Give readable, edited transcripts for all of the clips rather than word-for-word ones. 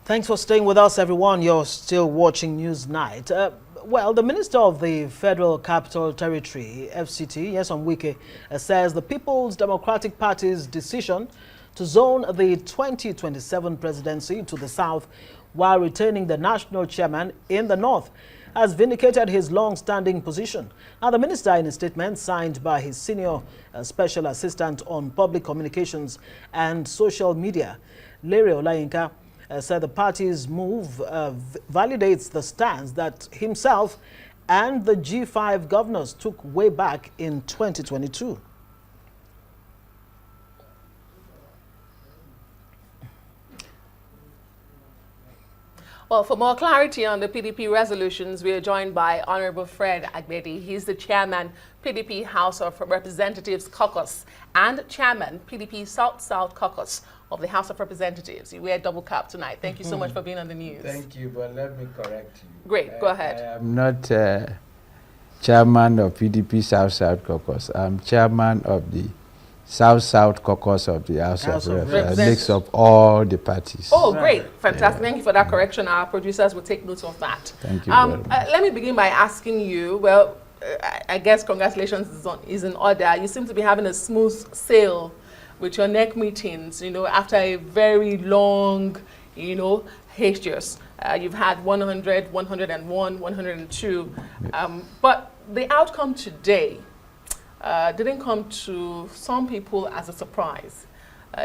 Thanks for staying with us, everyone. You're still watching Newsnight. Well, the Minister of the Federal Capital Territory, FCT, Nyesom Wike, says the People's Democratic Party's decision to zone the 2027 presidency to the south while retaining the national chairman in the north has vindicated his long-standing position. Now, the minister, in a statement signed by his senior special assistant on public communications and social media, Larry Olayinka, said the party's move validates the stance that himself and the G5 governors took way back in 2022. Well, for more clarity on the PDP resolutions, we are joined by Honorable Fred Agbedi. He's the chairman, PDP House of Representatives Caucus, and chairman, PDP South-South Caucus of the House of Representatives. You wear double cap tonight. Thank you so much for being on the news. Thank you, but let me correct you. Great, go ahead. I am not chairman of PDP South-South Caucus. I'm chairman of the South-South Caucus of the House of Representatives, a mix of all the parties. Oh, great. Fantastic. Thank you for that correction. Our producers will take note of that. Thank you very much. Let me begin by asking you, well, I guess congratulations is in order. You seem to be having a smooth sail with your NEC meetings, after a very long, hiatus. You've had 100, 101, 102. But the outcome today didn't come to some people as a surprise,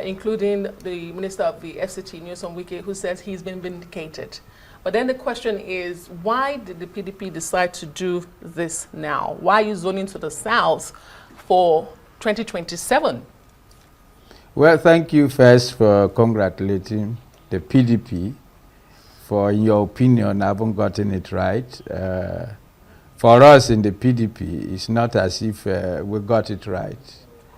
including the Minister of the FCT, Nyesom Wike, who says he's been vindicated. But then the question is, why did the PDP decide to do this now? Why are you zoning to the south for 2027? Well, thank you first for congratulating the PDP for, in your opinion, having gotten it right. For us in the PDP, it's not as if we got it right.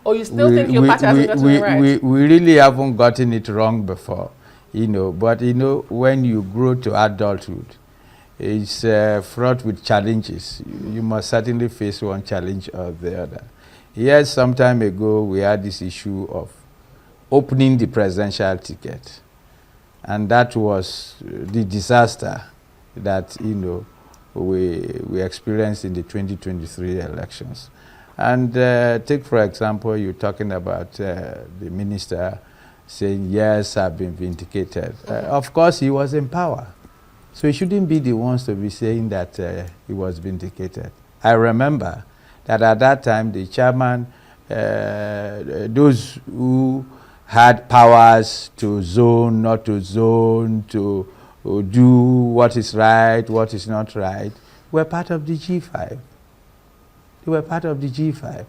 Oh, you still think your party hasn't gotten it right? We really haven't gotten it wrong before, But, when you grow to adulthood, it's fraught with challenges. You must certainly face one challenge or the other. Yes, some time ago, we had this issue of opening the presidential ticket. And that was the disaster that, we experienced in the 2023 elections. And take, for example, you're talking about the minister saying, yes, I've been vindicated. Of course, he was in power. So he shouldn't be the ones to be saying that he was vindicated. I remember that at that time, the chairman, those who had powers to zone, not to zone, to do what is right, what is not right, were part of the G5. They were part of the G5.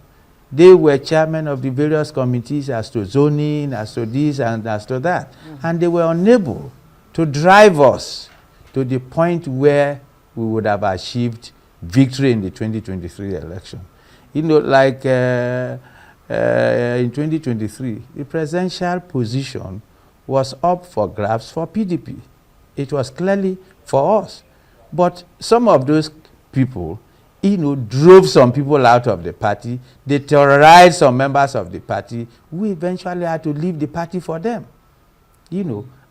They were chairmen of the various committees as to zoning, as to this and as to that. And they were unable to drive us to the point where we would have achieved victory in the 2023 election. Like in 2023, the presidential position was up for grabs for PDP. It was clearly for us. But some of those people, drove some people out of the party. They terrorized some members of the party. We eventually had to leave the party for them.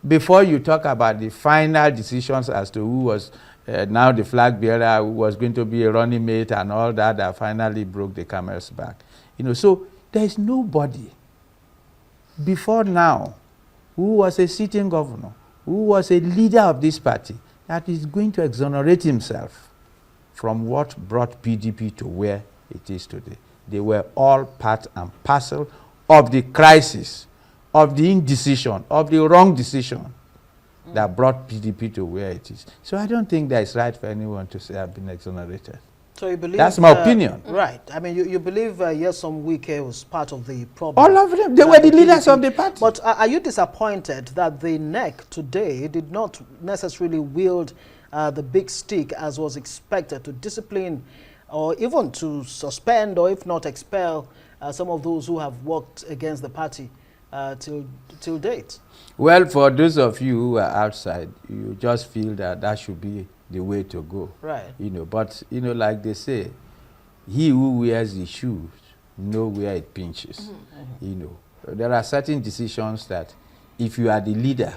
Before you talk about the final decisions as to who was now the flag bearer, who was going to be a running mate and all that, that finally broke the camel's back. So there is nobody before now who was a sitting governor, who was a leader of this party, that is going to exonerate himself from what brought PDP to where it is today. They were all part and parcel of the crisis, of the indecision, of the wrong decision that brought PDP to where it is. So I don't think that it's right for anyone to say I've been exonerated. So you believe that's my opinion. Right. I mean, you believe Nyesom Wike was part of the problem. All of them. They were the leaders of the party. But are you disappointed that the NEC today did not necessarily wield the big stick as was expected to discipline or even to suspend or if not expel some of those who have worked against the party till date? Well, for those of you who are outside, you just feel that that should be the way to go. Right. But, like they say, he who wears the shoes knows where it pinches. There are certain decisions that if you are the leader,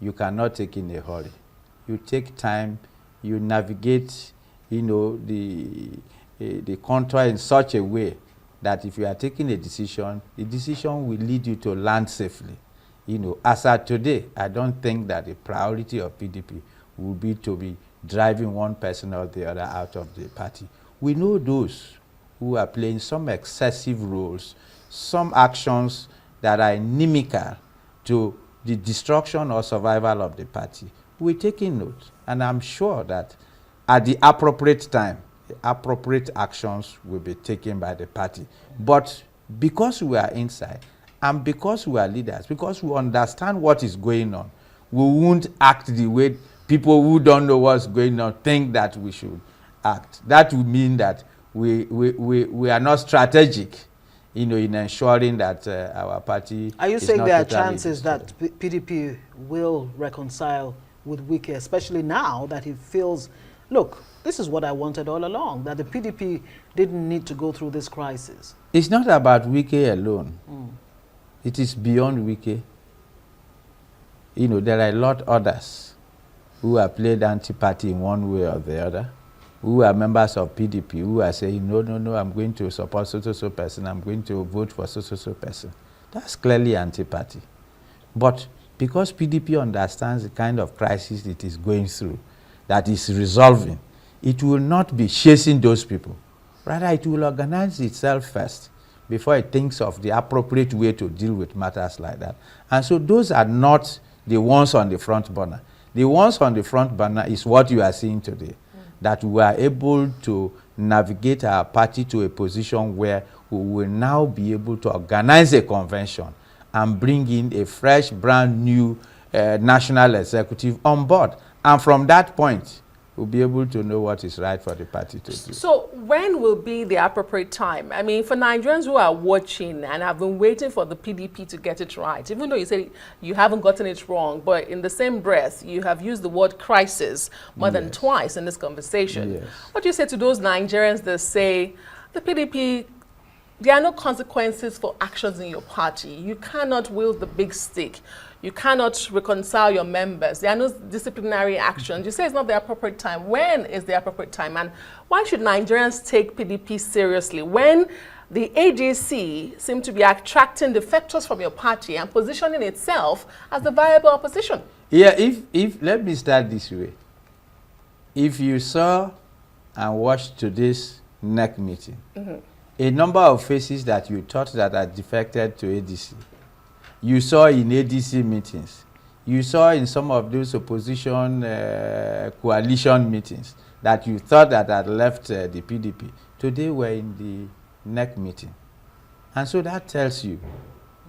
you cannot take in a hurry. You take time, you navigate, the contour in such a way that if you are taking a decision, the decision will lead you to land safely. As of today, I don't think that the priority of PDP will be to be driving one person or the other out of the party. We know those who are playing some excessive roles, some actions that are inimical to the destruction or survival of the party. We're taking note, and I'm sure that at the appropriate time, the appropriate actions will be taken by the party. But because we are inside, and because we are leaders, because we understand what is going on, we won't act the way people who don't know what's going on think that we should act. That would mean that we are not strategic, in ensuring that our party. Are you saying there are chances that PDP will reconcile with Wike, especially now that he feels, look, this is what I wanted all along, that the PDP didn't need to go through this crisis? It's not about Wike alone. It is beyond Wike. There are a lot others who have played anti-party in one way or the other, who are members of PDP, who are saying, no, I'm going to support so person, I'm going to vote for so person. That's clearly anti-party. But because PDP understands the kind of crisis it is going through, that is resolving, it will not be chasing those people. Rather, it will organize itself first before it thinks of the appropriate way to deal with matters like that. And so those are not the ones on the front burner. The ones on the front burner is what you are seeing today, that we are able to navigate our party to a position where we will now be able to organize a convention and bring in a fresh, brand new national executive on board. And from that point, we'll be able to know what is right for the party to do. So when will be the appropriate time? I mean, for Nigerians who are watching and have been waiting for the PDP to get it right, even though you say you haven't gotten it wrong, but in the same breath, you have used the word crisis more than twice in this conversation. Yes. What do you say to those Nigerians that say, the PDP, there are no consequences for actions in your party. You cannot wield the big stick. You cannot reconcile your members. There are no disciplinary actions. You say it's not the appropriate time. When is the appropriate time? And why should Nigerians take PDP seriously when the ADC seem to be attracting defectors from your party and positioning itself as the viable opposition? Yeah, if let me start this way. If you saw and watched today's NEC meeting, a number of faces that you thought that are defected to ADC, you saw in ADC meetings, you saw in some of those opposition coalition meetings that you thought that had left the PDP. Today we're in the NEC meeting. And so that tells you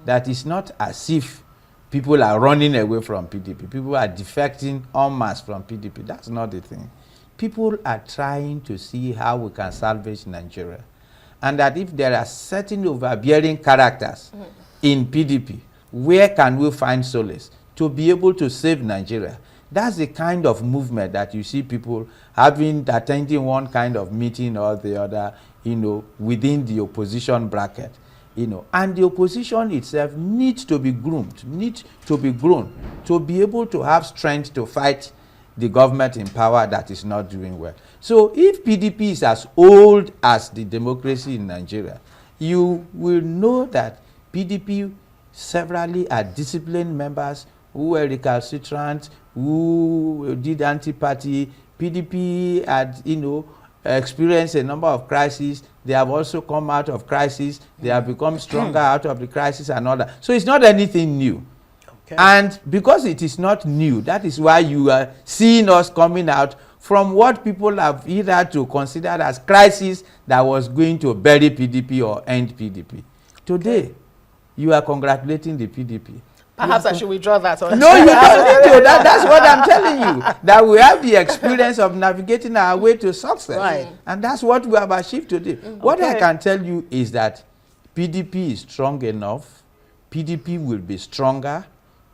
that it's not as if people are running away from PDP. People are defecting en masse from PDP. That's not the thing. People are trying to see how we can salvage Nigeria. And that if there are certain overbearing characters in PDP, where can we find solace to be able to save Nigeria? That's the kind of movement that you see people attending one kind of meeting or the other, within the opposition bracket, and the opposition itself needs to be groomed, needs to be grown, to be able to have strength to fight the government in power that is not doing well. So if PDP is as old as the democracy in Nigeria, you will know that PDP severally are disciplined members who were recalcitrant, who did anti-party. PDP had, experienced a number of crises. They have also come out of crisis. They have become stronger out of the crisis and all that. So it's not anything new. Okay. And because it is not new, that is why you are seeing us coming out from what people have either to consider as crisis that was going to bury PDP or end PDP. Today, you are congratulating the PDP. Perhaps I should withdraw that. No, you don't need to. That's what I'm telling you. That we have the experience of navigating our way to success. Right. And that's what we have achieved today. What I can tell you is that PDP is strong enough. PDP will be stronger.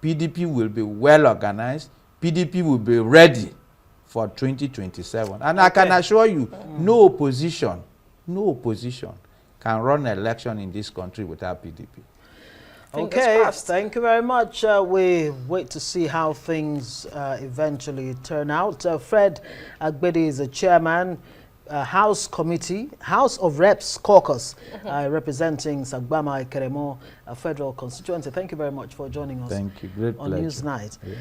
PDP will be well organized. PDP will be ready for 2027. And I can assure you, no opposition can run an election in this country without PDP. Fingers Okay, crossed. thank you very much. We wait to see how things eventually turn out. Fred Agbedi is the chairman, House Committee, House of Reps Caucus, representing Sagbama Ikeremo, a federal constituency. Thank you very much for joining us Thank you. Great on pleasure. Newsnight. Yeah.